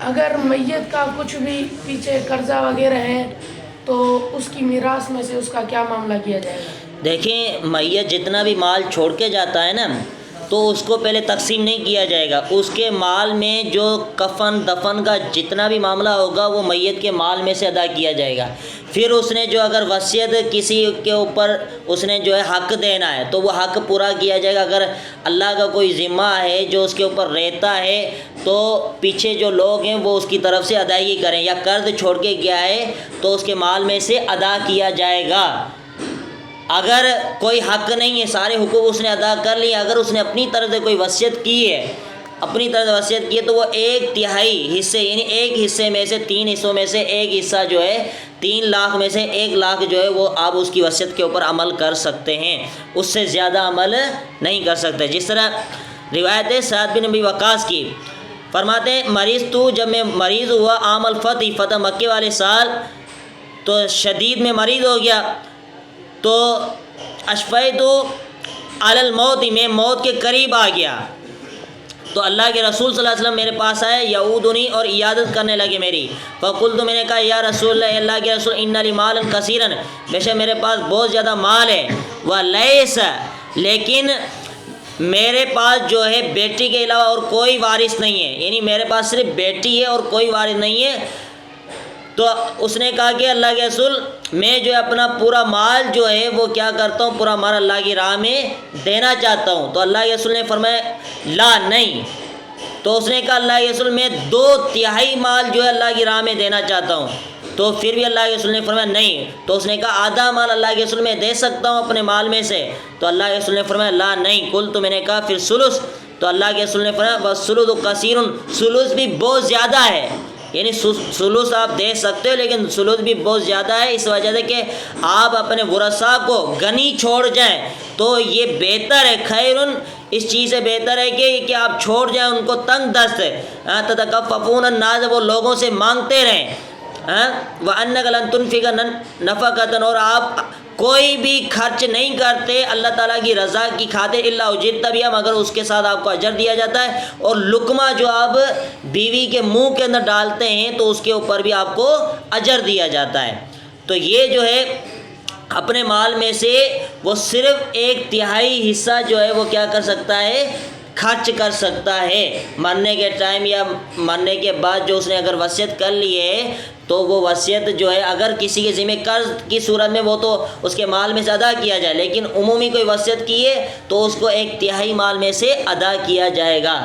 اگر میت کا کچھ بھی پیچھے قرضہ وغیرہ ہے تو اس کی میراث میں سے اس کا کیا معاملہ کیا جائے گا؟ دیکھیں، میت جتنا بھی مال چھوڑ کے جاتا ہے نا، تو اس کو پہلے تقسیم نہیں کیا جائے گا. اس کے مال میں جو کفن دفن کا جتنا بھی معاملہ ہوگا وہ میت کے مال میں سے ادا کیا جائے گا. پھر اس نے جو اگر وصیت کسی کے اوپر اس نے جو ہے حق دینا ہے تو وہ حق پورا کیا جائے گا. اگر اللہ کا کوئی ذمہ ہے جو اس کے اوپر رہتا ہے تو پیچھے جو لوگ ہیں وہ اس کی طرف سے ادائیگی کریں، یا قرض چھوڑ کے گیا ہے تو اس کے مال میں سے ادا کیا جائے گا. اگر کوئی حق نہیں ہے، سارے حقوق اس نے ادا کر لیے، اگر اس نے اپنی طرف سے کوئی وصیت کی ہے، تو وہ 1/3 حصے، یعنی ایک حصے میں سے 3 حصوں میں سے ایک حصہ جو ہے 3 لاکھ میں سے 1 لاکھ جو ہے وہ آپ اس کی وصیت کے اوپر عمل کر سکتے ہیں، اس سے زیادہ عمل نہیں کر سکتے. جس طرح روایت ہے سعد بن ابی وقاص کی، فرماتے ہیں جب میں مریض ہوا عام الفتح، فتح مکے والے سال، تو شدید میں مریض ہو گیا، تو اشفیت علی الموت، میں موت کے قریب آ گیا. تو اللہ کے رسول صلی اللہ علیہ وسلم میرے پاس آئے، یعودنی، اور عیادت کرنے لگے میری. فقلت، میں نے کہا یا رسول اللہ، اللہ کے رسول، ان لی مالا کثیرا، بے شک میرے پاس بہت زیادہ مال ہے، ولیس، لیکن میرے پاس جو ہے بیٹی کے علاوہ اور کوئی وارث نہیں ہے، یعنی میرے پاس صرف بیٹی ہے اور کوئی وارث نہیں ہے. تو اس نے کہا کہ اللہ کے رسول، میں جو ہے اپنا پورا مال جو ہے وہ کیا کرتا ہوں، پورا مال اللہ کی راہ میں دینا چاہتا ہوں. تو اللہ کے رسول نے فرمایا لا، نہیں. تو اس نے کہا اللہ کے رسول، میں 2/3 مال جو ہے اللہ کی راہ میں دینا چاہتا ہوں. تو پھر بھی اللہ کے رسول نے فرمایا نہیں. تو اس نے کہا آدھا مال اللہ کے رسول میں دے سکتا ہوں اپنے مال میں سے. تو اللہ کے رسول نے فرمایا لا، نہیں. کل تو میں نے کہا پھر ثلث. تو اللہ کے رسول نے فرمایا والثلث کثیر، ثلث بھی بہت زیادہ ہے، یعنی ثلث آپ دے سکتے ہو لیکن ثلث بھی بہت زیادہ ہے، اس وجہ سے کہ آپ اپنے ورثاء کو غنی چھوڑ جائیں تو یہ بہتر ہے، خیرن، اس چیز سے بہتر ہے کہ آپ چھوڑ جائیں ان کو تنگ دست، تتکففون الناس، وہ لوگوں سے مانگتے رہیں، وَأَنَّكَ لَن تُنْفِقَ نَفَقَةً، اور آپ کوئی بھی خرچ نہیں کرتے اللہ تعالیٰ کی رضا کی خاطر، الا اجرت بہا، مگر اس کے ساتھ آپ کو اجر دیا جاتا ہے. اور لقمہ جو آپ بیوی کے منہ کے اندر ڈالتے ہیں تو اس کے اوپر بھی آپ کو اجر دیا جاتا ہے. تو یہ جو ہے اپنے مال میں سے وہ صرف 1/3 حصہ جو ہے وہ کیا کر سکتا ہے، خرچ کر سکتا ہے. مرنے کے ٹائم یا مرنے کے بعد جو اس نے اگر وصیت کر لی ہے تو وہ وصیت جو ہے اگر کسی کے ذمہ قرض کی صورت میں وہ تو اس کے مال میں سے ادا کیا جائے، لیکن عمومی کوئی وصیت کی ہے تو اس کو 1/3 مال میں سے ادا کیا جائے گا.